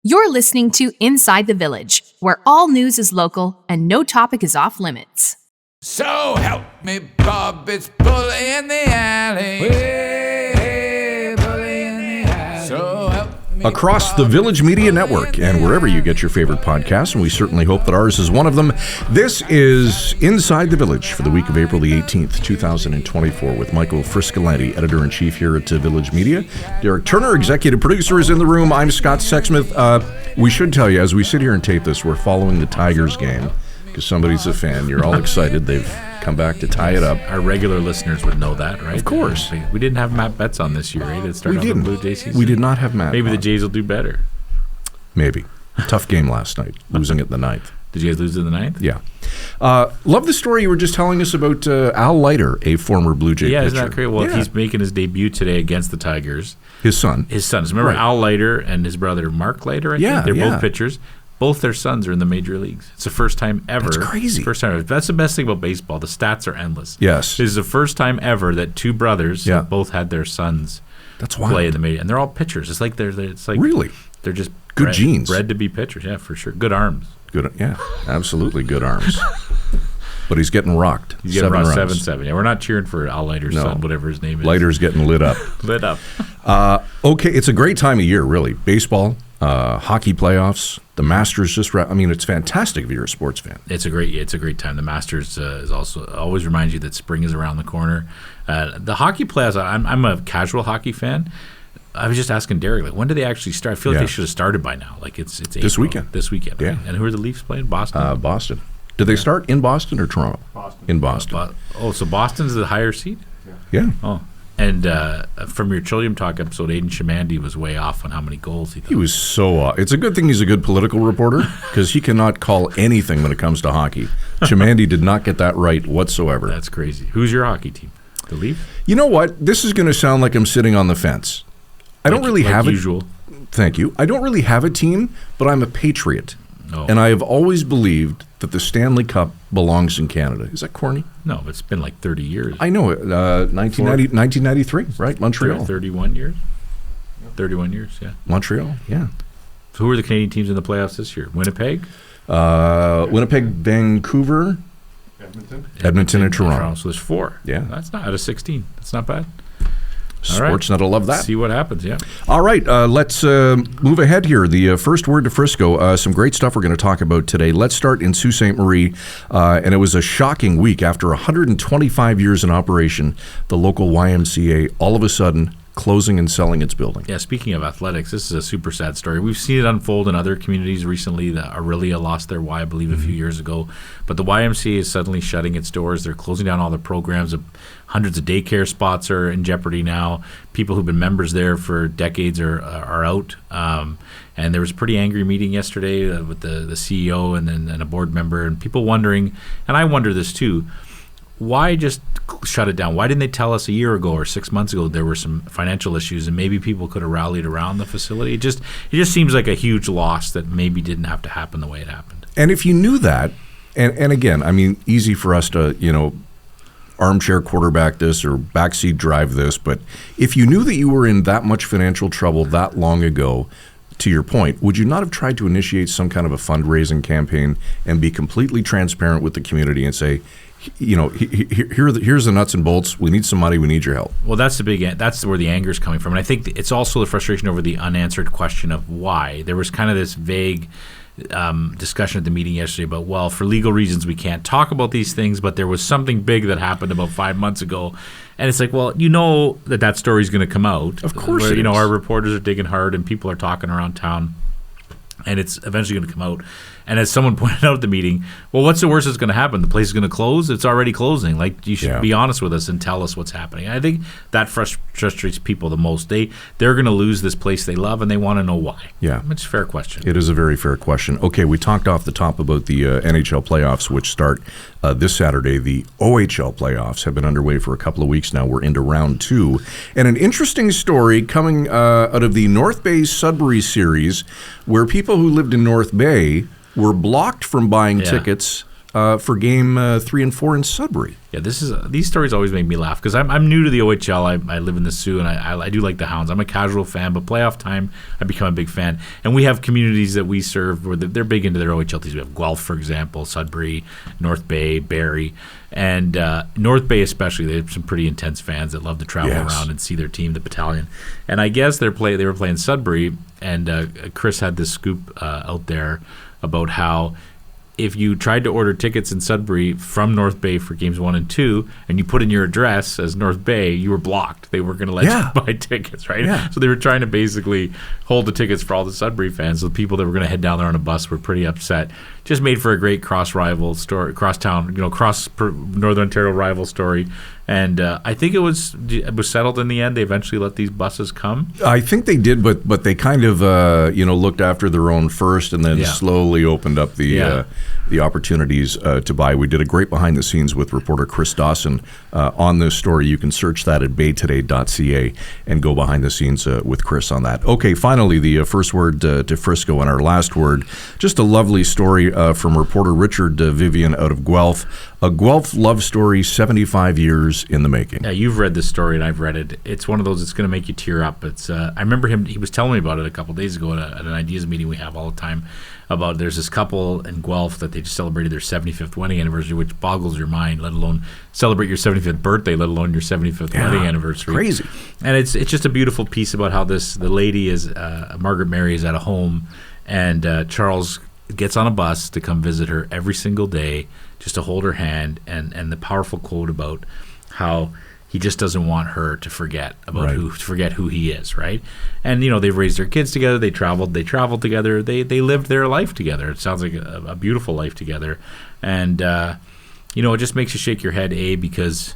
You're listening to Inside the Village, where all news is local and no topic is off limits. So help me, Bob, it's bully in the alley. Hey, bully in the alley. So help me, Across the Village Media Network and wherever you get your favorite podcasts, and we certainly hope that ours is one of them. This is Inside the Village for the week of April the 18th, 2024, with Michael Friscolanti, editor-in-chief here at Village Media. Derek Turner, executive producer, is in the room. I'm Scott Sexsmith. We should tell you, as we sit here and tape this, we're following the Tigers game because somebody's a fan. You're all excited. They've come back to tie it up. Our regular listeners would know that, right? Of course. We didn't have Matt Betts on this year, right? It started on the Blue Jays season. We did not have Matt. Maybe the Jays will do better. Maybe. Tough game last night, losing it in the ninth. Did you guys lose in the ninth? Yeah. Love the story you were just telling us about Al Leiter, a former Blue Jay pitcher. Isn't that great? Well, he's making his debut today against the Tigers. His son. Remember Right. Al Leiter and his brother Mark Leiter? I think? They're both pitchers. Both their sons are in the major leagues. It's the first time ever. That's crazy. First time ever. That's the best thing about baseball. The stats are endless. Yes. This is the first time ever that two brothers have both had their sons play in the major, and they're all pitchers. It's like really they're just good genes, bred to be pitchers. Yeah, for sure. Good arms. Good, yeah, absolutely good arms. But he's getting rocked. He's getting rocked 7-7. Yeah, we're not cheering for Al Leiter's son, whatever his name is. Leiter's getting lit up. Lit up. Okay, it's a great time of year, really. Baseball, hockey playoffs, the Masters it's fantastic if you're a sports fan. It's a great time. The Masters is also always reminds you that spring is around the corner. The hockey playoffs, I'm a casual hockey fan. I was just asking Derek, when do they actually start? I feel like they should have started by now. Like it's April, this weekend. Yeah. Right? And who are the Leafs playing? Boston. Boston. Did they start in Boston or Toronto? Boston. In Boston. So Boston's the higher seed? Yeah. Oh. And from your Trillium Talk episode, Aiden Shamandi was way off on how many goals he thought. He was so off. It's a good thing he's a good political reporter because he cannot call anything when it comes to hockey. Shamandi did not get that right whatsoever. That's crazy. Who's your hockey team? The Leafs? You know what? This is going to sound like I'm sitting on the fence. I don't really have usual. Thank you. I don't really have a team, but I'm a patriot. Oh. And I have always believed that the Stanley Cup belongs in Canada. Is that corny? No, it's been like 30 years. I know it. 1993, right? Montreal. 31 years? 31 years, yeah. Montreal, yeah. So who are the Canadian teams in the playoffs this year? Winnipeg? Winnipeg, Vancouver, Edmonton, and Toronto. So there's 4. Yeah. That's not out of 16. That's not bad. Sportsnet will love that. See what happens, yeah. All right, let's move ahead here. The first word to Frisco, some great stuff we're going to talk about today. Let's start in Sault Ste. Marie, and it was a shocking week. After 125 years in operation, the local YMCA all of a sudden closing and selling its building. Yeah, speaking of athletics, this is a super sad story. We've seen it unfold in other communities recently. The Aurelia lost their Y, I believe, a few years ago. But the YMCA is suddenly shutting its doors. They're closing down all their programs. Hundreds of daycare spots are in jeopardy now. People who've been members there for decades are out. And there was a pretty angry meeting yesterday with the CEO and a board member, and people wondering, and I wonder this too, why just shut it down? Why didn't they tell us a year ago or 6 months ago there were some financial issues and maybe people could have rallied around the facility? It just seems like a huge loss that maybe didn't have to happen the way it happened. And if you knew that, and again, I mean, easy for us to, armchair quarterback this or backseat drive this, but if you knew that you were in that much financial trouble that long ago, to your point, would you not have tried to initiate some kind of a fundraising campaign and be completely transparent with the community and say, here's the nuts and bolts. We need some money. We need your help. Well, that's where the anger is coming from. And I think it's also the frustration over the unanswered question of why. There was kind of this vague discussion at the meeting yesterday about, well, for legal reasons we can't talk about these things, but there was something big that happened about 5 months ago. And it's like, well, that story is going to come out. Of course it is. Our reporters are digging hard and people are talking around town. And it's eventually going to come out. And as someone pointed out at the meeting, well, what's the worst that's going to happen? The place is going to close? It's already closing. Like, you should be honest with us and tell us what's happening. And I think that frustrates people the most. They're going to lose this place they love, and they want to know why. Yeah. It's a fair question. It is a very fair question. Okay, we talked off the top about the NHL playoffs, which start this Saturday. The OHL playoffs have been underway for a couple of weeks now. We're into round 2. And an interesting story coming out of the North Bay Sudbury series, where people who lived in North Bay were blocked from buying tickets for Game 3 and 4 in Sudbury. Yeah, these stories always make me laugh because I'm new to the OHL. I live in the Sioux, and I do like the Hounds. I'm a casual fan, but playoff time, I become a big fan. And we have communities that we serve where they're big into their OHL teams. We have Guelph, for example, Sudbury, North Bay, Barrie. And North Bay especially, they have some pretty intense fans that love to travel around and see their team, the battalion. And I guess they were playing Sudbury, and Chris had this scoop out there about how if you tried to order tickets in Sudbury from North Bay for games 1 and 2, and you put in your address as North Bay, you were blocked. They weren't going to let you buy tickets, right? Yeah. So they were trying to basically hold the tickets for all the Sudbury fans. So the people that were going to head down there on a bus were pretty upset. Just made for a great cross-rival story, cross-town, Northern Ontario rival story. And I think it was settled in the end. They eventually let these buses come. I think they did, but they kind of looked after their own first, and then slowly opened up the opportunities to buy. We did a great behind the scenes with reporter Chris Dawson on this story. You can search that at baytoday.ca and go behind the scenes with Chris on that. Okay, finally the first word to Frisco, and our last word. Just a lovely story from reporter Richard Vivian out of Guelph. A Guelph love story, 75 years in the making. Yeah, you've read this story and I've read it. It's one of those that's going to make you tear up. It's I remember he was telling me about it a couple days ago at an ideas meeting we have all the time about there's this couple in Guelph that they just celebrated their 75th wedding anniversary, which boggles your mind, let alone celebrate your 75th birthday, let alone your 75th wedding anniversary. Crazy. And it's just a beautiful piece about how the lady is, Margaret Mary is at a home, and Charles gets on a bus to come visit her every single day just to hold her hand, and the powerful quote about how he just doesn't want her to forget who he is, right? And they've raised their kids together, they traveled together, they lived their life together. It sounds like a beautiful life together, and it just makes you shake your head, because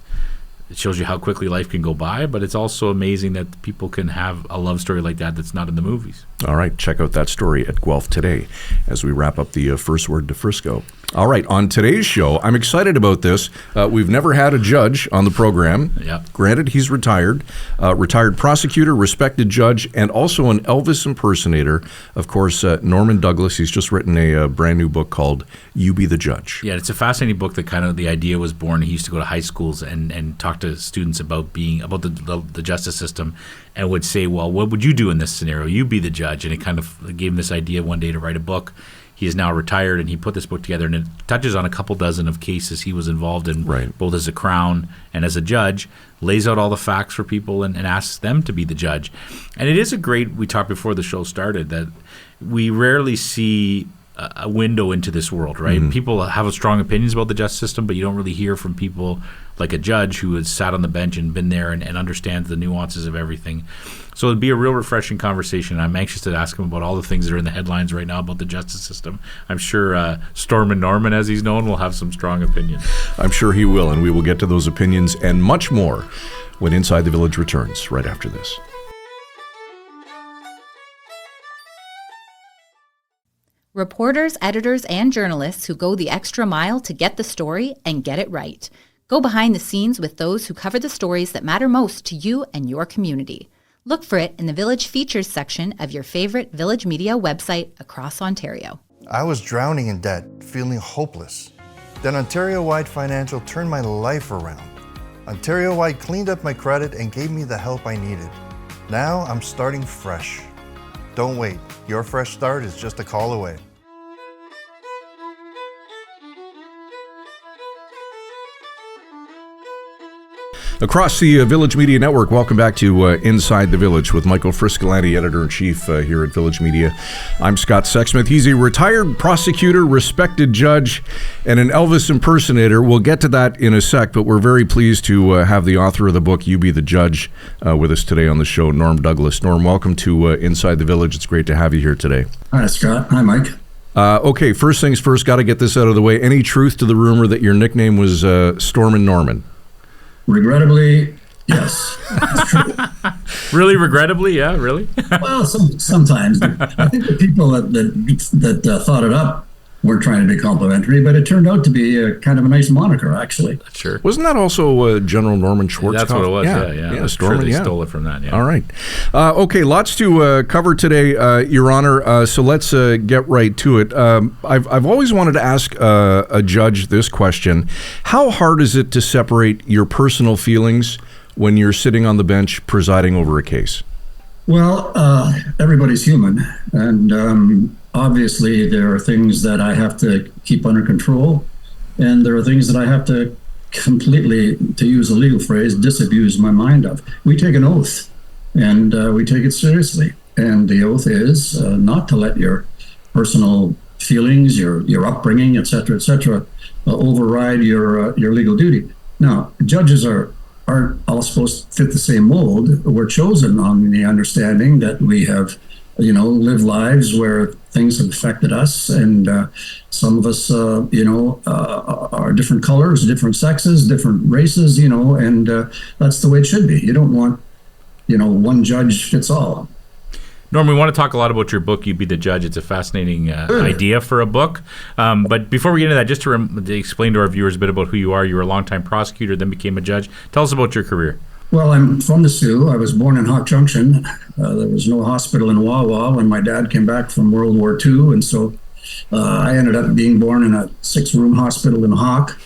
it shows you how quickly life can go by, but it's also amazing that people can have a love story like that that's not in the movies. All right, check out that story at Guelph Today as we wrap up the first word to Frisco. All right, on today's show, I'm excited about this. We've never had a judge on the program. Yeah. Granted, he's retired. Retired prosecutor, respected judge, and also an Elvis impersonator. Of course, Norman Douglas. He's just written a brand new book called You Be the Judge. Yeah, it's a fascinating book that kind of the idea was born. He used to go to high schools and talk to students about the justice system, and would say, well, what would you do in this scenario? You be the judge. And it kind of gave him this idea one day to write a book. He is now retired, and he put this book together, and it touches on a couple dozen of cases he was involved in, both as a Crown and as a judge, lays out all the facts for people and asks them to be the judge. And it is we talked before the show started, that we rarely see a window into this world, right? Mm-hmm. People have strong opinions about the justice system, but you don't really hear from people like a judge who has sat on the bench and been there and understands the nuances of everything. So it'd be a real refreshing conversation. I'm anxious to ask him about all the things that are in the headlines right now about the justice system. I'm sure Stormin' Norman, as he's known, will have some strong opinions. I'm sure he will, and we will get to those opinions and much more when Inside the Village returns right after this. Reporters, editors, and journalists who go the extra mile to get the story and get it right. Go behind the scenes with those who cover the stories that matter most to you and your community. Look for it in the Village Features section of your favorite Village Media website across Ontario. I was drowning in debt, feeling hopeless. Then Ontario-wide Financial turned my life around. Ontario-wide cleaned up my credit and gave me the help I needed. Now I'm starting fresh. Don't wait. Your fresh start is just a call away. Across the Village Media Network, welcome back to Inside the Village with Michael Friscolandi, Editor-in-Chief here at Village Media. I'm Scott Sexsmith. He's a retired prosecutor, respected judge, and an Elvis impersonator. We'll get to that in a sec, but we're very pleased to have the author of the book, You Be the Judge, with us today on the show, Norm Douglas. Norm, welcome to Inside the Village. It's great to have you here today. Hi, Scott. Hi, Mike. Okay, first things first, got to get this out of the way. Any truth to the rumor that your nickname was Stormin' Norman? Regrettably, yes. Really, regrettably, yeah, really. Well, sometimes I think the people that thought it up weren't trying to be complimentary, but it turned out to be a kind of a nice moniker, actually. Sure. Wasn't that also General Norman Schwarzkopf? That's what it was. Yeah. Yeah, Sure, they stole it from that. Yeah. All right. Okay, lots to cover today, Your Honor. So let's get right to it. I've always wanted to ask a judge this question: how hard is it to separate your personal feelings when you're sitting on the bench presiding over a case? Well, everybody's human, and obviously there are things that I have to keep under control, and there are things that I have to completely, to use a legal phrase, disabuse my mind of. We take an oath, and we take it seriously, and the oath is not to let your personal feelings, your upbringing, et cetera, override your legal duty. Now, judges aren't all supposed to fit the same mold. We're chosen on the understanding that we have, lived lives where things have affected us, and some of us, are different colors, different sexes, different races, and that's the way it should be. You don't want, one judge fits all. Norm, we want to talk a lot about your book, You Be the Judge. It's a fascinating idea for a book. But before we get into that, just to explain to our viewers a bit about who you are. You were a longtime prosecutor, then became a judge. Tell us about your career. Well, I'm from the Sioux. I was born in Hawk Junction. There was no hospital in Wawa when my dad came back from World War II. And so I ended up being born in a 6-room hospital in Hawk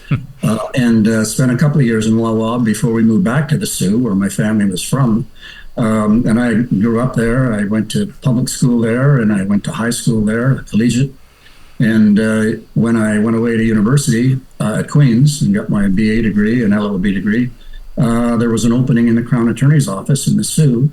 and spent a couple of years in Wawa before we moved back to the Sioux, where my family was from. And I grew up there. I went to public school there, and I went to high school there, collegiate. And when I went away to university at Queen's and got my BA degree and LLB degree, there was an opening in the Crown Attorney's office in the Sioux.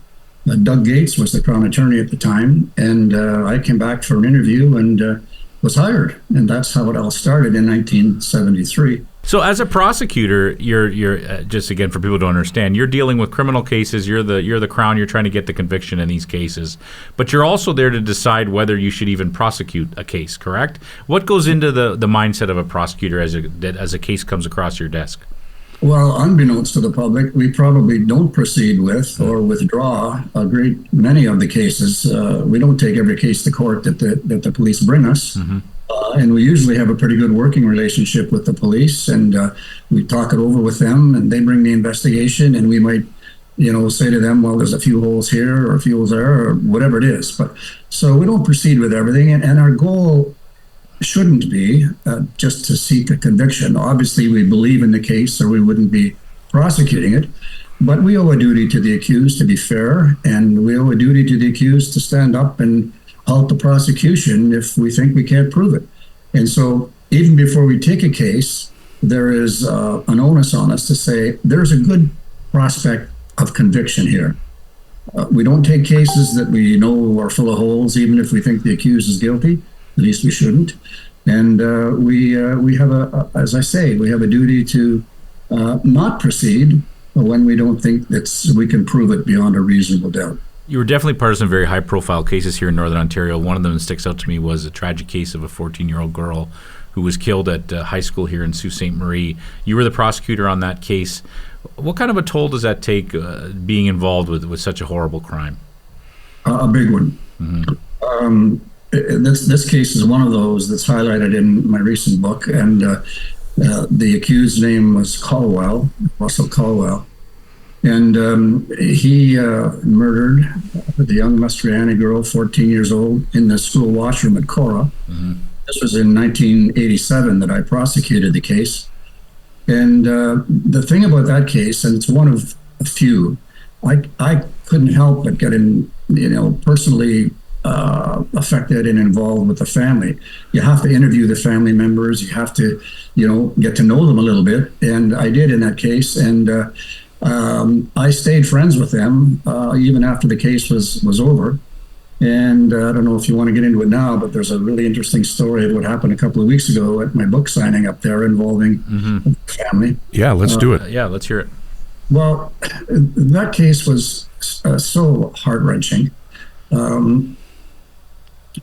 Doug Gates was the Crown Attorney at the time, and I came back for an interview and was hired. And that's how it all started in 1973. So as a prosecutor, you're just again for people to understand, you're dealing with criminal cases. You're the Crown. You're trying to get the conviction in these cases, but you're also there to decide whether you should even prosecute a case. Correct? What goes into the mindset of a prosecutor as a case comes across your desk? Well, unbeknownst to the public, we probably don't proceed with or withdraw a great many of the cases. We don't take every case to court that the police bring us. Mm-hmm. And we usually have a pretty good working relationship with the police, and we talk it over with them, and they bring the investigation, and we might, say to them, well, there's a few holes here or a few holes there or whatever it is. But so we don't proceed with everything, and our goal shouldn't be just to seek a conviction. Obviously, we believe in the case or we wouldn't be prosecuting it, but we owe a duty to the accused to be fair, and we owe a duty to the accused to stand up and halt the prosecution if we think we can't prove it. And so even before we take a case, there is an onus on us to say there's a good prospect of conviction here. We don't take cases that we know are full of holes, even if we think the accused is guilty. At least we shouldn't. And we have as I say, we have a duty to not proceed when we don't think that we can prove it beyond a reasonable doubt. You were definitely part of some very high-profile cases here in Northern Ontario. One of them that sticks out to me was a tragic case of a 14-year-old girl who was killed at high school here in Sault Ste. Marie. You were the prosecutor on that case. What kind of a toll does that take, being involved with such a horrible crime? A big one. Mm-hmm. This case is one of those that's highlighted in my recent book, and the accused's name was Russell Caldwell. And he murdered the young Mastriani girl, 14 years old, in the school washroom at Cora. Mm-hmm. This was in 1987 that I prosecuted the case. And the thing about that case, and it's one of a few, I couldn't help but get personally affected and involved with the family. You have to interview the family members. You have to, get to know them a little bit. And I did in that case. And I stayed friends with them even after the case was over. And I don't know if you want to get into it now, but there's a really interesting story of what happened a couple of weeks ago at my book signing up there involving the family. Yeah, let's do it. Yeah, let's hear it. Well, that case was so heart-wrenching.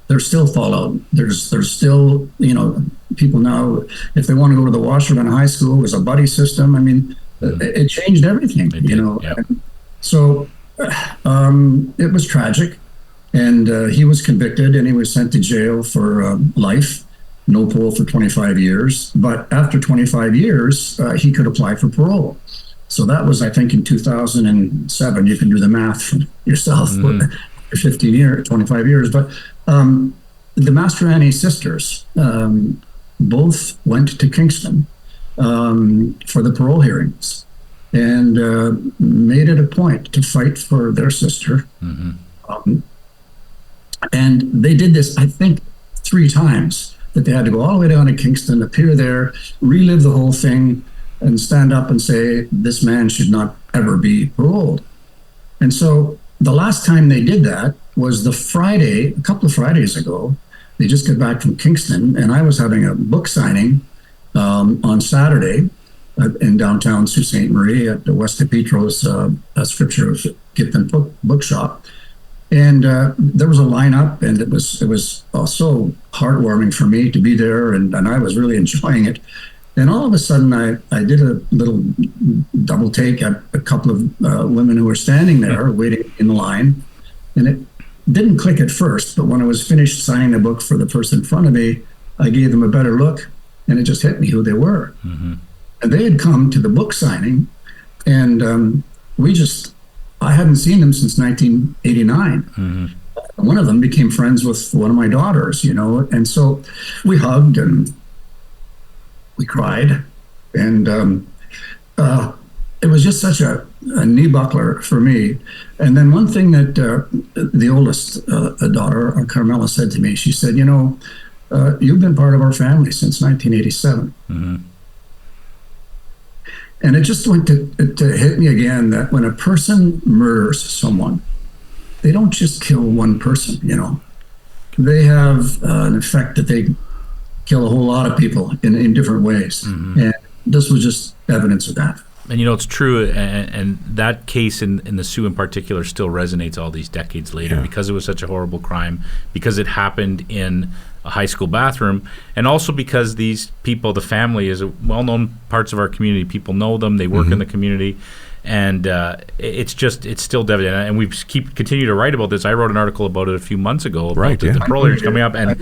There's still fallout. There's still, people now, if they want to go to the washroom in high school, there's a buddy system. I mean, it changed everything, Yeah. So it was tragic, and he was convicted and he was sent to jail for life. no parole for 25 years. But after 25 years, he could apply for parole. So that was, I think, in 2007. You can do the math for yourself. 25 years. But the Mastroianni sisters both went to Kingston for the parole hearings and made it a point to fight for their sister. And they did this, I think, 3 times, that they had to go all the way down to Kingston, appear there, relive the whole thing, and stand up and say, this man should not ever be paroled. And so the last time they did that was the Friday, a couple of Fridays ago. They just got back from Kingston, and I was having a book signing on Saturday in downtown Sault Ste. Marie at the West of Petro's Scripture Gift Bookshop. And there was a lineup, and it was so heartwarming for me to be there, and I was really enjoying it. And all of a sudden, I did a little double take at a couple of women who were standing there waiting in the line, and it didn't click at first, but when I was finished signing the book for the person in front of me, I gave them a better look, and it just hit me who they were. And they had come to the book signing, and I hadn't seen them since 1989. One of them became friends with one of my daughters, and so we hugged and we cried, and it was just such a knee buckler for me. And then one thing that the oldest daughter, Carmela, said to me, she said, you've been part of our family since 1987. And it just went to hit me again that when a person murders someone, they don't just kill one person, They have an effect that they kill a whole lot of people in different ways. And this was just evidence of that. And it's true, and that case in the Sioux in particular still resonates all these decades later because it was such a horrible crime, because it happened in a high school bathroom, and also because these people, the family, is a well-known parts of our community. People know them, they work in the community, and it's still devastating. And we continue to write about this. I wrote an article about it a few months ago about the parole hearings coming up, and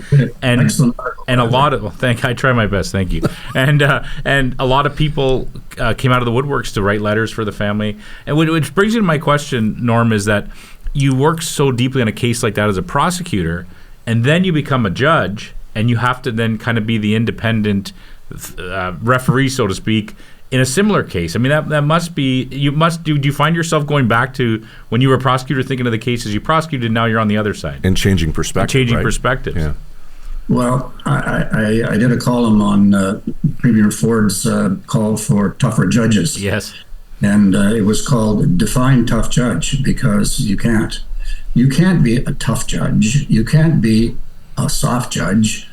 a lot of I try my best, thank you. And a lot of people came out of the woodworks to write letters for the family. And which brings me to my question, Norm, is that you work so deeply on a case like that as a prosecutor, and then you become a judge, and you have to then kind of be the independent referee, so to speak, in a similar case. I mean, that must be, do you find yourself going back to when you were a prosecutor, thinking of the cases you prosecuted, now you're on the other side? And changing perspective. Perspectives. Yeah. Well, I did a column on Premier Ford's call for tougher judges. Yes. And it was called Define Tough Judge, because you can't be a tough judge. You can't be a soft judge.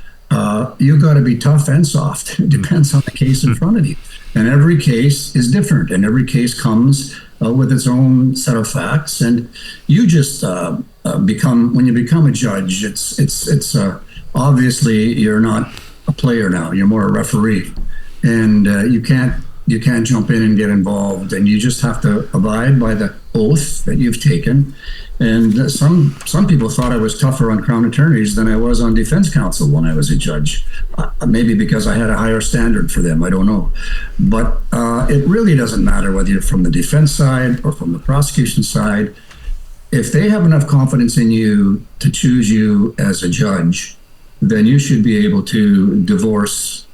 You got to be tough and soft. It depends on the case in front of you. And every case is different, and every case comes with its own set of facts. And you just when you become a judge, it's obviously you're not a player now. You're more a referee, and you can't jump in and get involved. And you just have to abide by the oath that you've taken. And some people thought I was tougher on Crown attorneys than I was on defense counsel when I was a judge. Maybe because I had a higher standard for them, I don't know. But it really doesn't matter whether you're from the defense side or from the prosecution side. If they have enough confidence in you to choose you as a judge, then you should be able to divorce.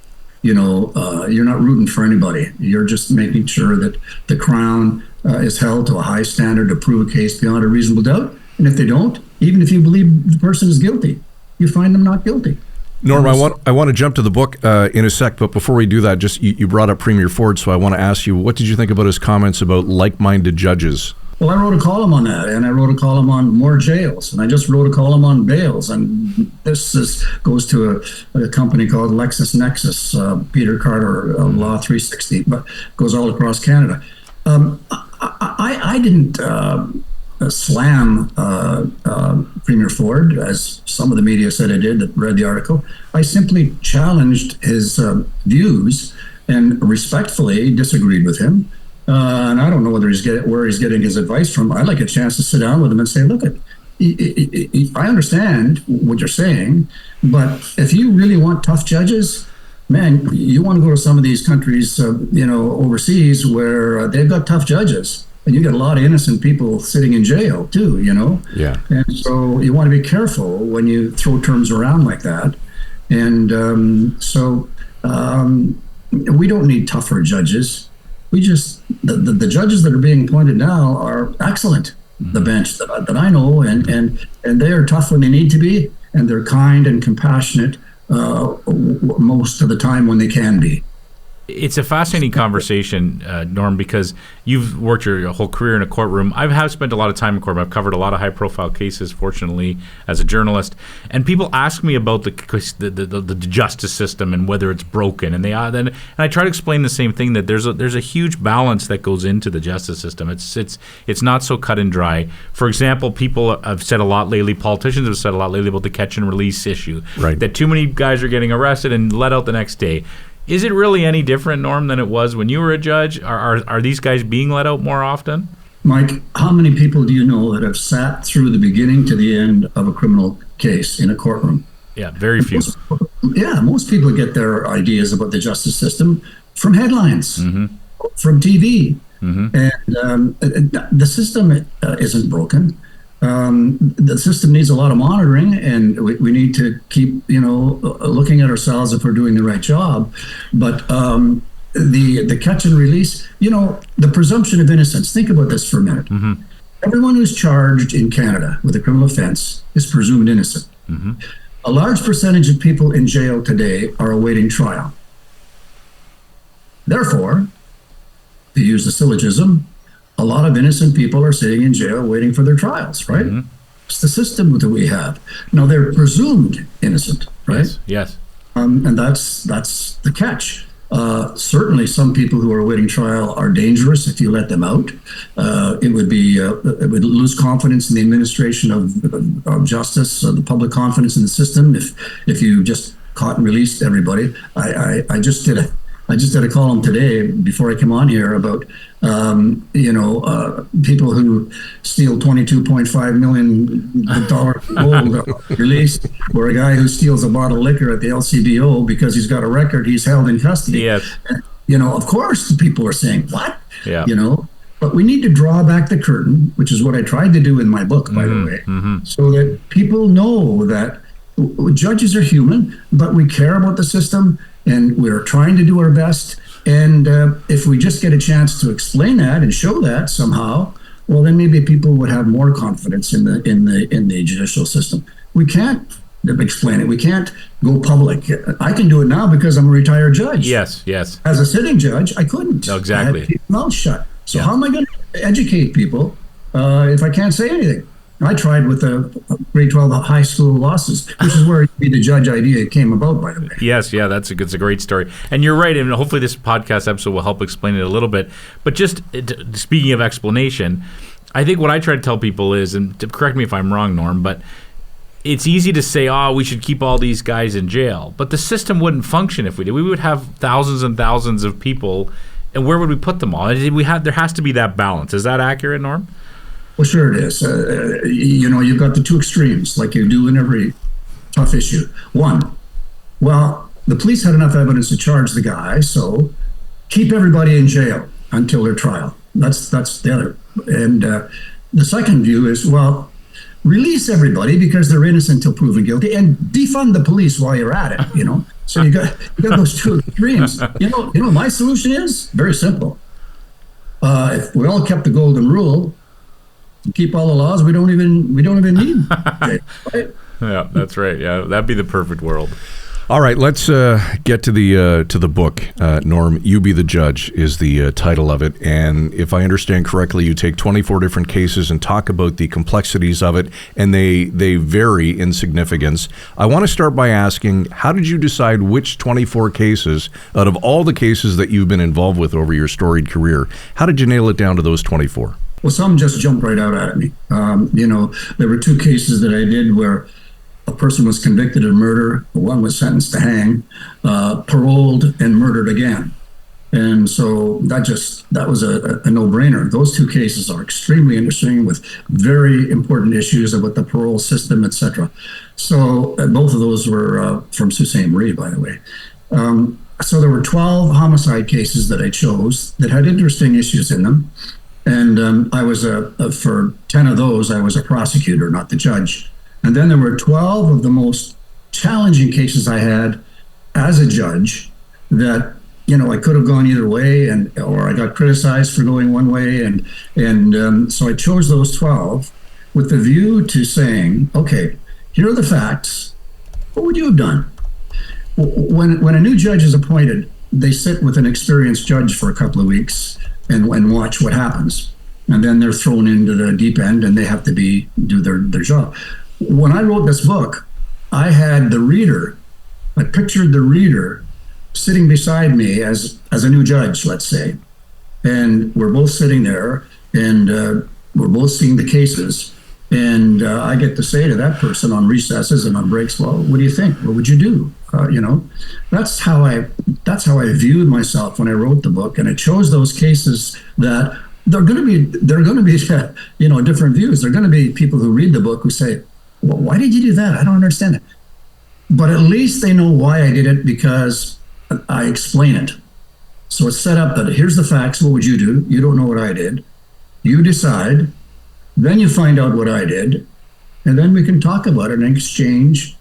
You're not rooting for anybody. You're just making sure that the Crown is held to a high standard to prove a case beyond a reasonable doubt. And if they don't, even if you believe the person is guilty, you find them not guilty. Norm, I want to jump to the book in a sec, but before we do that, just you brought up Premier Ford, so I want to ask you, what did you think about his comments about like-minded judges? Well, I wrote a column on that, and I wrote a column on more jails, and I just wrote a column on bails, and this goes to a company called LexisNexis, Peter Carter, Law 360, but goes all across Canada. I didn't slam Premier Ford, as some of the media said I did that read the article. I simply challenged his views and respectfully disagreed with him. And I don't know where he's getting his advice from. I'd like a chance to sit down with him and say, look, I understand what you're saying, but if you really want tough judges, man, you want to go to some of these countries, overseas where they've got tough judges, and you get a lot of innocent people sitting in jail too, Yeah. And so you want to be careful when you throw terms around like that. And we don't need tougher judges. We just, the judges that are being appointed now are excellent. The bench that I know, and they are tough when they need to be, and they're kind and compassionate most of the time when they can be. It's a fascinating conversation, Norm, because you've worked your whole career in a courtroom. I have spent a lot of time in courtroom. I've covered a lot of high-profile cases, fortunately, as a journalist. And people ask me about the justice system and whether it's broken. And I try to explain the same thing, that there's a huge balance that goes into the justice system. It's not so cut and dry. For example, people have said a lot lately, politicians have said a lot lately about the catch and release issue. Right. That too many guys are getting arrested and let out the next day. Is it really any different, Norm, than it was when you were a judge? Are these guys being let out more often? Mike, how many people do you know that have sat through the beginning to the end of a criminal case in a courtroom? Yeah, very few. Most people get their ideas about the justice system from headlines, from TV. And the system isn't broken. The system needs a lot of monitoring, and we need to keep, looking at ourselves if we're doing the right job. But the catch and release, the presumption of innocence. Think about this for a minute. Everyone who's charged in Canada with a criminal offense is presumed innocent. A large percentage of people in jail today are awaiting trial. Therefore, to use the syllogism, a lot of innocent people are sitting in jail waiting for their trials, right? It's the system that we have. Now, they're presumed innocent, right? Yes. And that's the catch. Certainly, some people who are awaiting trial are dangerous if you let them out. It would lose confidence in the administration of justice, the public confidence in the system if you just caught and released everybody. I just did a column today before I came on here about people who steal $22.5 million gold released, or a guy who steals a bottle of liquor at the LCBO because he's got a record, he's held in custody. Yes. Of course the people are saying, what? Yeah. But we need to draw back the curtain, which is what I tried to do in my book, by the way, so that people know that judges are human, but we care about the system, and we're trying to do our best. And if we just get a chance to explain that and show that somehow, well, then maybe people would have more confidence in the judicial system. We can't explain it. We can't go public. I can do it now because I'm a retired judge. Yes. As a sitting judge, I couldn't. No, exactly. I had to keep my mouth shut. So how am I going to educate people if I can't say anything? I tried with the grade 12 high school losses, which is where the judge idea came about, by the way. Yes, yeah, it's a great story. And you're right, and hopefully this podcast episode will help explain it a little bit. But just speaking of explanation, I think what I try to tell people is, and correct me if I'm wrong, Norm, but it's easy to say, we should keep all these guys in jail. But the system wouldn't function if we did. We would have thousands and thousands of people, and where would we put them all? There has to be that balance. Is that accurate, Norm? Well, sure it is. You've got the two extremes, like you do in every tough issue. One, well, the police had enough evidence to charge the guy, so keep everybody in jail until their trial. That's the other. And the second view is, well, release everybody because they're innocent until proven guilty, and defund the police while you're at it. So you got those two extremes. My solution is very simple. If we all kept the golden rule, keep all the laws, we don't even need jail, right? Yeah, that's right. Yeah, that'd be the perfect world. All right, let's get to the book. Norm, You Be the Judge is the title of it. And if I understand correctly, you take 24 different cases and talk about the complexities of it, and they vary in significance. I want to start by asking, how did you decide which 24 cases, out of all the cases that you've been involved with over your storied career, how did you nail it down to those 24? Well, some just jumped right out at me. There were two cases that I did where a person was convicted of murder, one was sentenced to hang, paroled, and murdered again. And so that was a no-brainer. Those two cases are extremely interesting with very important issues about the parole system, etc. So both of those were from Sault Ste. Marie, by the way. So there were 12 homicide cases that I chose that had interesting issues in them. And I was for 10 of those, I was a prosecutor, not the judge. And then there were 12 of the most challenging cases I had as a judge that, I could have gone either way, or I got criticized for going one way. And so I chose those 12 with the view to saying, okay, here are the facts. What would you have done? When a new judge is appointed, they sit with an experienced judge for a couple of weeks and watch what happens. And then they're thrown into the deep end and they have to do their job. When I wrote this book, I pictured the reader sitting beside me as a new judge, let's say. And we're both sitting there and we're both seeing the cases. And I get to say to that person on recesses and on breaks, well, what do you think? What would you do? That's how I viewed myself when I wrote the book. And I chose those cases that they're going to be different views. They're going to be people who read the book who say, well, why did you do that? I don't understand it. But at least they know why I did it because I explain it. So it's set up that here's the facts. What would you do? You don't know what I did. You decide. Then you find out what I did. And then we can talk about it and exchange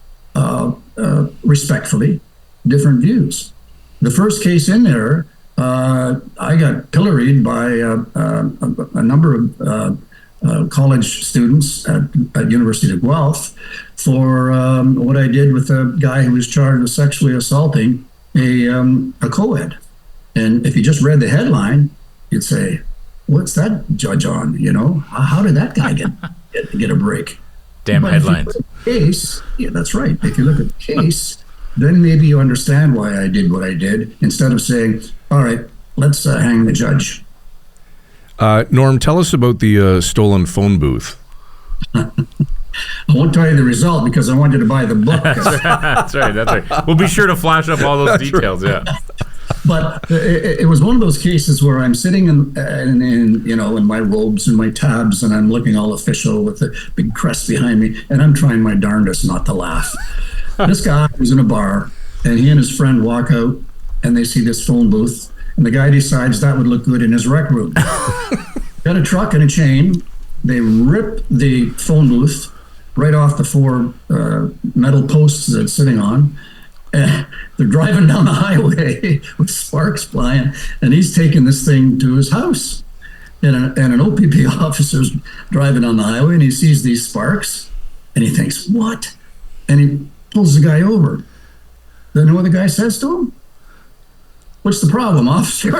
respectfully different views. The first case in there, I got pilloried by a number of college students at University of Guelph for what I did with a guy who was charged with sexually assaulting a co-ed. And if you just read the headline, you'd say, what's that judge on? How did that guy get a break? Damn headlines. Case, yeah, that's right. If you look at the case, then maybe you understand why I did what I did, instead of saying, all right, let's hang the judge. Norm, tell us about the stolen phone booth. I won't tell you the result because I want you to buy the book. That's right. We'll be sure to flash up all those details, right. Yeah. But it was one of those cases where I'm sitting in my robes and my tabs, and I'm looking all official with the big crest behind me, and I'm trying my darndest not to laugh. This guy was in a bar, and he and his friend walk out, and they see this phone booth, and the guy decides that would look good in his rec room. Got a truck and a chain. They rip the phone booth right off the four metal posts that it's sitting on. They're driving down the highway with sparks flying, and he's taking this thing to his house. And an OPP officer's driving down the highway, and he sees these sparks, and he thinks, what? And he pulls the guy over. Then you know what the guy says to him? What's the problem, officer?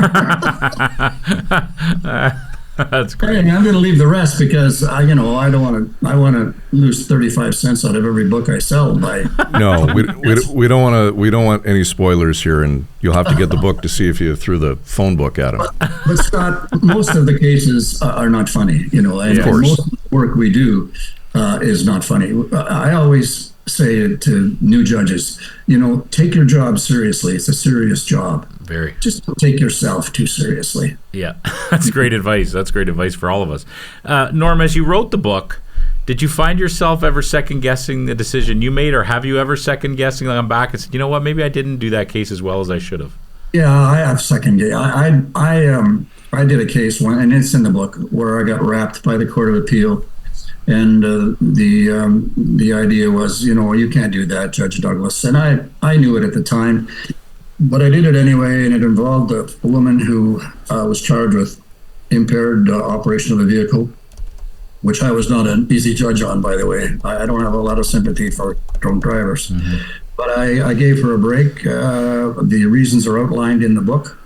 That's great. Hey, I'm going to leave the rest because I want to lose 35 cents out of every book I sell by. No, we don't want any spoilers here, and you'll have to get the book to see if you threw the phone book at him. But Scott, most of the cases are not funny, and of course. Most of the work we do is not funny. I always say to new judges, take your job seriously. It's a serious job. Very. Just don't take yourself too seriously. Yeah, that's great advice. That's great advice for all of us. Norm, as you wrote the book, did you find yourself ever second-guessing the decision you made, or have you ever second-guessing, like, I'm back and said, you know what, maybe I didn't do that case as well as I should have? Yeah, I have second-guessed. I did a case one, and it's in the book, where I got wrapped by the Court of Appeal. And the idea was, you can't do that, Judge Douglas. And I knew it at the time. But I did it anyway, and it involved a woman who was charged with impaired operation of a vehicle, which I was not an easy judge on, by the way. I don't have a lot of sympathy for drunk drivers. Mm-hmm. But I gave her a break. The reasons are outlined in the book.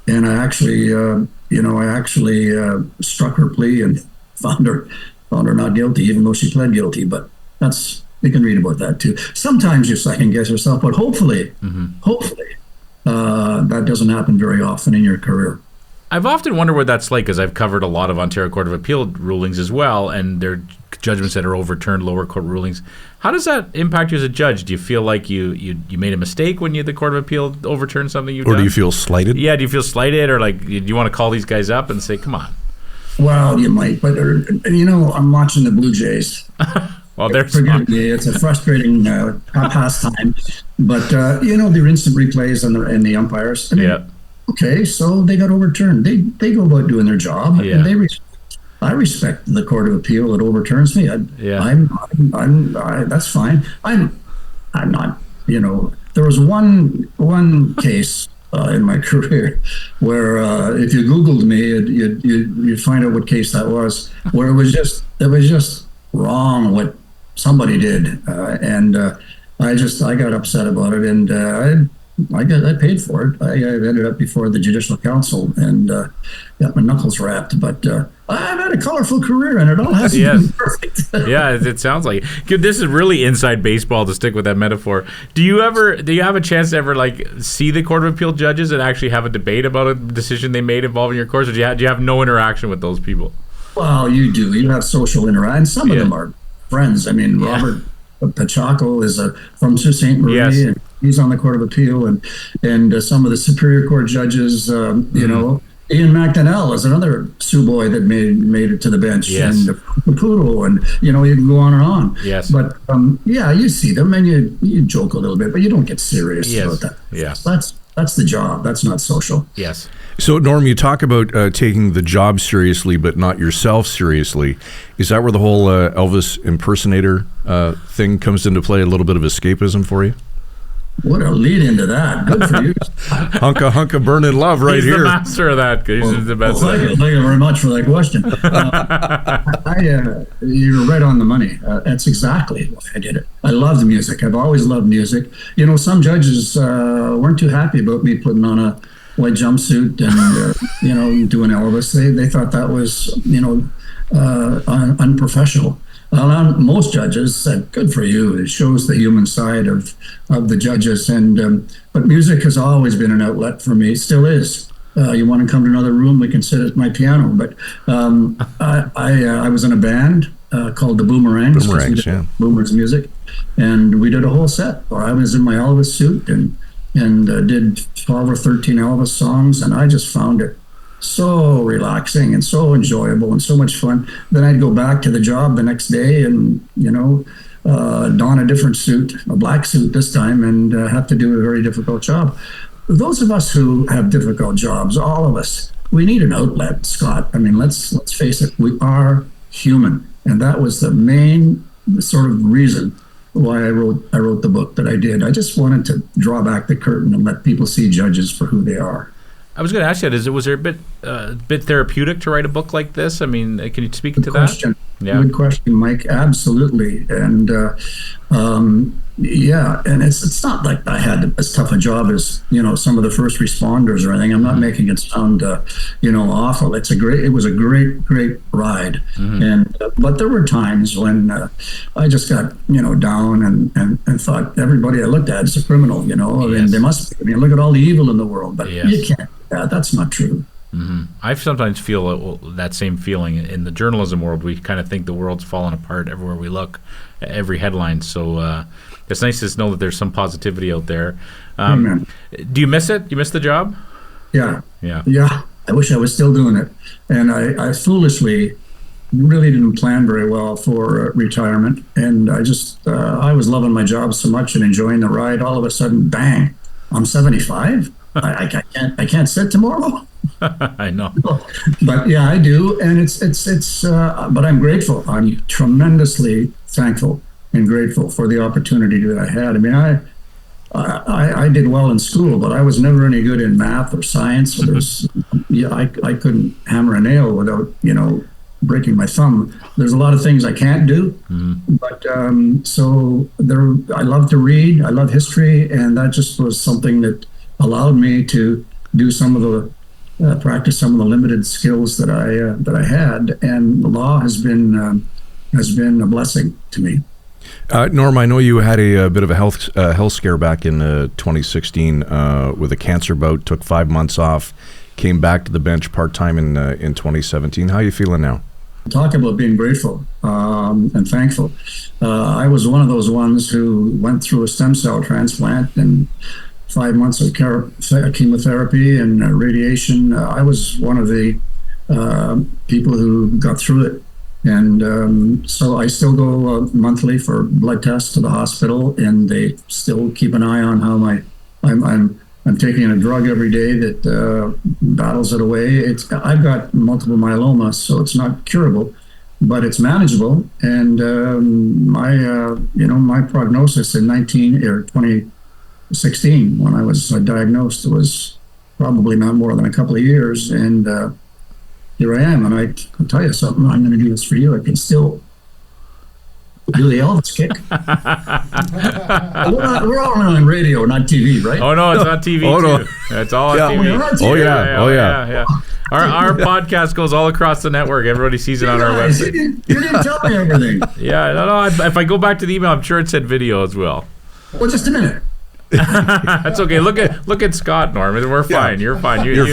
And I actually struck her plea and found her not guilty, even though she pled guilty. But you can read about that too. Sometimes you second guess yourself, but hopefully, that doesn't happen very often in your career. I've often wondered what that's like, because I've covered a lot of Ontario Court of Appeal rulings as well, and judgments that are overturned, lower court rulings. How does that impact you as a judge? Do you feel like you made a mistake when the Court of Appeal overturned something you've done? Or do you feel slighted? Yeah, do you feel slighted, or like do you want to call these guys up and say, come on? Well, you might, but I'm watching the Blue Jays. Well, forgive me, it's a frustrating pastime. But their instant replays and the umpires. Okay, so they got overturned. They go about doing their job, and I respect the Court of Appeal that overturns me. That's fine. I'm not. There was one case in my career where if you Googled me, you'd find out what case that was. Where it was just wrong what somebody did, and I got upset about it, and I paid for it. I ended up before the Judicial Council and got my knuckles wrapped. But I've had a colorful career, and it all hasn't been perfect. Yeah, it sounds like it. This is really inside baseball, to stick with that metaphor. Do you have a chance to ever like see the Court of Appeal judges and actually have a debate about a decision they made involving your course, or do you have no interaction with those people? Well, you do. You have social interaction. Some of them are friends. I mean, Robert Pachaco is from Sault Ste. Marie, and he's on the Court of Appeal, and some of the Superior Court judges, Ian McDonnell is another Sioux boy that made it to the bench, and Caputo, and you can go on and on. Yes. But you see them and you joke a little bit, but you don't get serious about that. Yeah. That's the job. That's not social. Yes. So, Norm, you talk about taking the job seriously, but not yourself seriously. Is that where the whole Elvis impersonator thing comes into play? A little bit of escapism for you? What a lead into that. Good for you. Hunka burning love right here. He's the master of that. He's the best. Thank you very much for that question. You're right on the money. That's exactly why I did it. I love the music. I've always loved music. Some judges weren't too happy about me putting on a white jumpsuit and, doing Elvis. They thought that was, unprofessional. Most judges said, good for you. It shows the human side of the judges. But music has always been an outlet for me. Still is. You want to come to another room, we can sit at my piano. But I was in a band called the Boomerangs. Boomer's music. And we did a whole set. I was in my Elvis suit and did 12 or 13 Elvis songs. And I just found it so relaxing and so enjoyable and so much fun. Then I'd go back to the job the next day and, don a different suit, a black suit this time, and have to do a very difficult job. Those of us who have difficult jobs, all of us, we need an outlet, Scott. I mean, let's face it, we are human. And that was the main sort of reason why I wrote the book that I did. I just wanted to draw back the curtain and let people see judges for who they are. I was going to ask you, was there a bit therapeutic to write a book like this? I mean, can you speak to that? Yeah. Good question, Mike. Absolutely. And and it's not like I had as tough a job as some of the first responders or anything. I'm not making it sound awful. It was a great ride. And but there were times when I just got down and thought everybody I looked at is a criminal. And they must be. I mean, look at all the evil in the world, but you can't. That's not true. I sometimes feel that same feeling in the journalism world. We kind of think the world's falling apart everywhere we look, every headline. So it's nice to know that there's some positivity out there. Do you miss it? Do you miss the job? Yeah. I wish I was still doing it. And I foolishly really didn't plan very well for retirement. And I just, I was loving my job so much and enjoying the ride. All of a sudden, bang, I'm 75. I can't sit tomorrow. I know. But yeah, I do. And it's but I'm grateful. I'm tremendously thankful and grateful for the opportunity that I had. I mean, I did well in school, but I was never any good in math or science. I couldn't hammer a nail without, breaking my thumb. There's a lot of things I can't do, but I love to read. I love history, and that just was something that allowed me to do practice some of the limited skills that I had, and the law has been a blessing to me. Norm, I know you had a bit of a health scare back in 2016 with a cancer bout. Took 5 months off, came back to the bench part time in 2017. How are you feeling now? Talk about being grateful and thankful. I was one of those ones who went through a stem cell transplant and 5 months of chemotherapy and radiation. I was one of the people who got through it. And so I still go monthly for blood tests to the hospital, and they still keep an eye on how I'm taking a drug every day that battles it away. I've got multiple myeloma, so it's not curable, but it's manageable. And my prognosis in 2016, when I was diagnosed, was probably not more than a couple of years. And here I am, and I can tell you something. I'm going to do this for you. I can still do the Elvis kick. we're all on radio, not TV, right? Oh no, it's on TV too. It's all on TV. Oh yeah. Our podcast goes all across the network. Everybody sees it on our website. You didn't tell me everything. Yeah, no. If I go back to the email, I'm sure it said video as well. Well, just a minute. That's okay. Look at Scott, Norm. We're fine. You're fine. You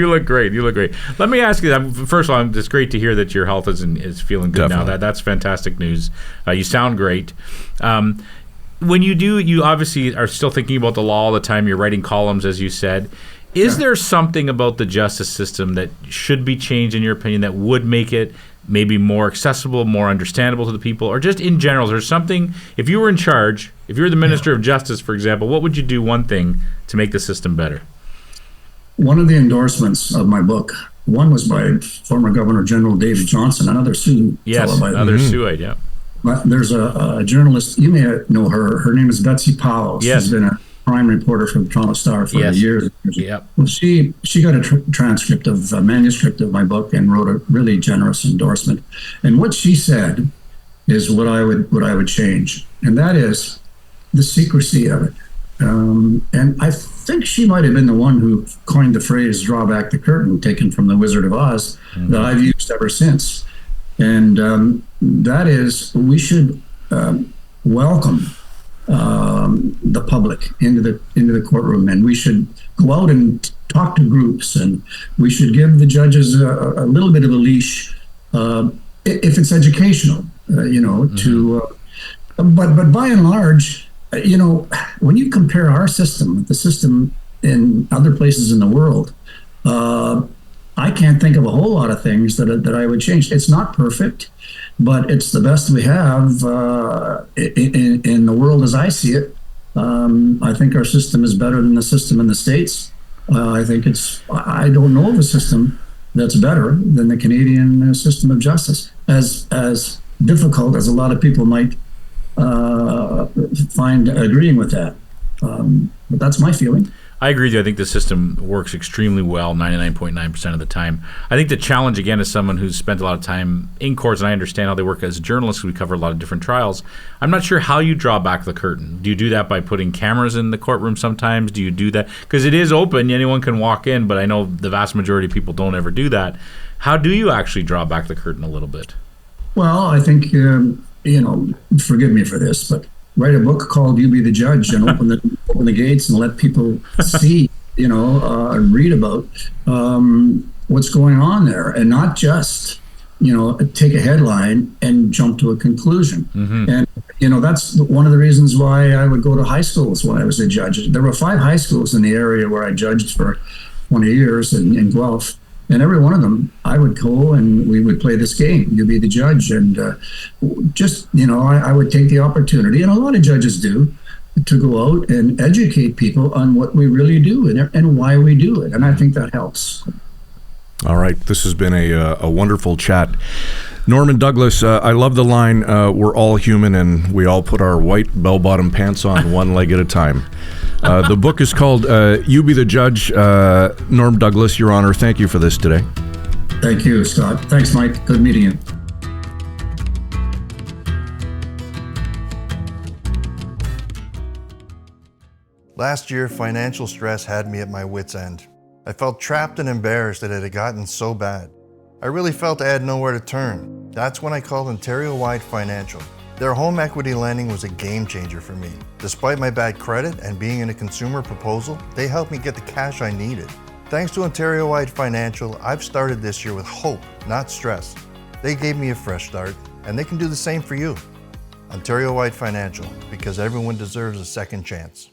look great. You look great. Let me ask you. First of all, it's great to hear that your health is feeling good now. That's fantastic news. You sound great. When you obviously are still thinking about the law all the time. You're writing columns, as you said. Is there something about the justice system that should be changed, in your opinion, that would make it maybe more accessible, more understandable to the people, or just in general? Is there something, if you were in charge, if you were the Minister of Justice, for example, what would you do one thing to make the system better? One of the endorsements of my book, one was by former Governor General David Johnson, another Sioux fellow. Another Siouxite, yeah. But there's a journalist, you may know her. Her name is Betsy Powell. Yes. She's been a crime reporter for the Toronto Star for years. Yep. Well, she got a transcript of a manuscript of my book and wrote a really generous endorsement. And what she said is what I would change, and that is the secrecy of it. And I think she might have been the one who coined the phrase "draw back the curtain," taken from The Wizard of Oz, that I've used ever since. And that is, we should welcome the public into the courtroom, and we should go out and talk to groups, and we should give the judges a little bit of a leash if it's educational, to but by and large, when you compare our system with the system in other places in the world, I can't think of a whole lot of things that I would change. It's not perfect, but it's the best we have in the world as I see it. I think our system is better than the system in the States. I don't know of a system that's better than the Canadian system of justice, as difficult as a lot of people might find agreeing with that. But that's my feeling. I agree with you. I think the system works extremely well 99.9% of the time. I think the challenge, again, as someone who's spent a lot of time in courts, and I understand how they work as journalists, we cover a lot of different trials, I'm not sure how you draw back the curtain. Do you do that by putting cameras in the courtroom sometimes? Do you do that? Because it is open, anyone can walk in, but I know the vast majority of people don't ever do that. How do you actually draw back the curtain a little bit? Well, I think, forgive me for this, but write a book called "You Be the Judge" and open the gates and let people see, and read about what's going on there, and not just, take a headline and jump to a conclusion. And that's one of the reasons why I would go to high schools when I was a judge. There were 5 high schools in the area where I judged for 20 years in Guelph. And every one of them, I would go and we would play this game, "You Be the Judge." And I would take the opportunity, and a lot of judges do, to go out and educate people on what we really do and why we do it. And I think that helps. All right. This has been a wonderful chat. Norman Douglas, I love the line, "We're all human and we all put our white bell-bottom pants on one leg at a time." The book is called "You Be the Judge." Norm Douglas, Your Honor, thank you for this today. Thank you, Scott. Thanks, Mike. Good meeting you. Last year, financial stress had me at my wit's end. I felt trapped and embarrassed that it had gotten so bad. I really felt I had nowhere to turn. That's when I called Ontario-wide Financial. Their home equity lending was a game changer for me. Despite my bad credit and being in a consumer proposal, they helped me get the cash I needed. Thanks to Ontario Wide Financial, I've started this year with hope, not stress. They gave me a fresh start, and they can do the same for you. Ontario Wide Financial, because everyone deserves a second chance.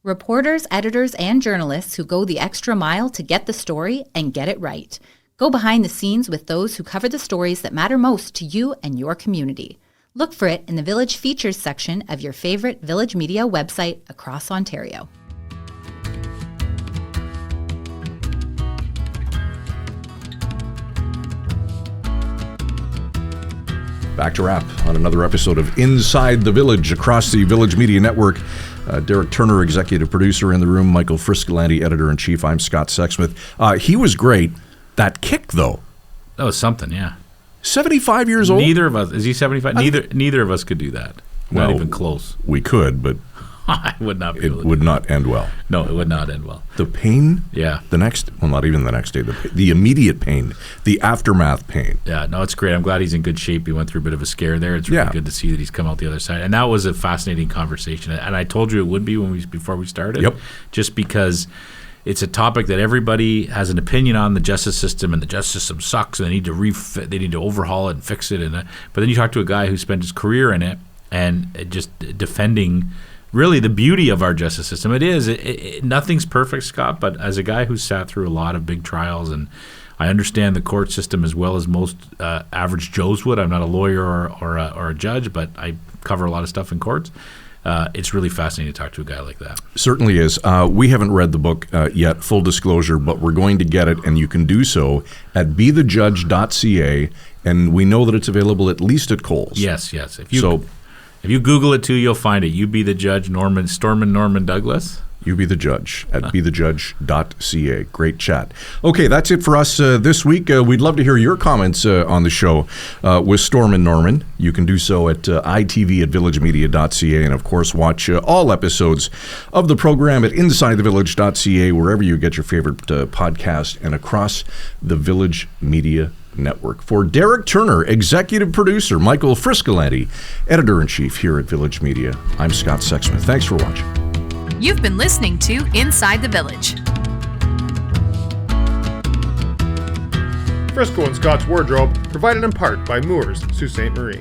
Reporters, editors, and journalists who go the extra mile to get the story and get it right. Go behind the scenes with those who cover the stories that matter most to you and your community. Look for it in the Village Features section of your favorite Village Media website across Ontario. Back to wrap on another episode of Inside the Village across the Village Media Network. Derek Turner, executive producer in the room. Michael Friscolanti, editor-in-chief. I'm Scott Sexsmith. He was great. That kick, though. That was something, yeah. 75 years old? Neither of us. Is he 75? Neither of us could do that. Not even close. We could, but I would not be able to. It would not end well. No, it would not end well. The pain? Yeah. Not even the next day. The immediate pain. The aftermath pain. Yeah, no, it's great. I'm glad he's in good shape. He went through a bit of a scare there. It's really good to see that he's come out the other side. And that was a fascinating conversation. And I told you it would be before we started. Yep. Just because it's a topic that everybody has an opinion on, the justice system, and the justice system sucks, and they need to overhaul it and fix it. But then you talk to a guy who spent his career in it and just defending really the beauty of our justice system. Nothing's perfect, Scott, but as a guy who's sat through a lot of big trials, and I understand the court system as well as most average Joes would. I'm not a lawyer or a judge, but I cover a lot of stuff in courts. It's really fascinating to talk to a guy like that. Certainly is. We haven't read the book yet, full disclosure, but we're going to get it, and you can do so at bethejudge.ca, and we know that it's available at least at Kohl's. Yes. If you Google it too, you'll find it. You Be the Judge, Norman Douglas. You Be the Judge at bethejudge.ca. Great chat. Okay, that's it for us this week. We'd love to hear your comments on the show with Storm and Norman. You can do so at itv@villagemedia.ca, and of course watch all episodes of the program at insidethevillage.ca, wherever you get your favorite podcast, and across the Village Media Network. For Derek Turner, executive producer, Michael Friscolanti, editor-in-chief here at Village Media, I'm Scott Sexsmith. Thanks for watching. You've been listening to Inside the Village. Frisco and Scott's Wardrobe, provided in part by Moores, Sault Ste. Marie.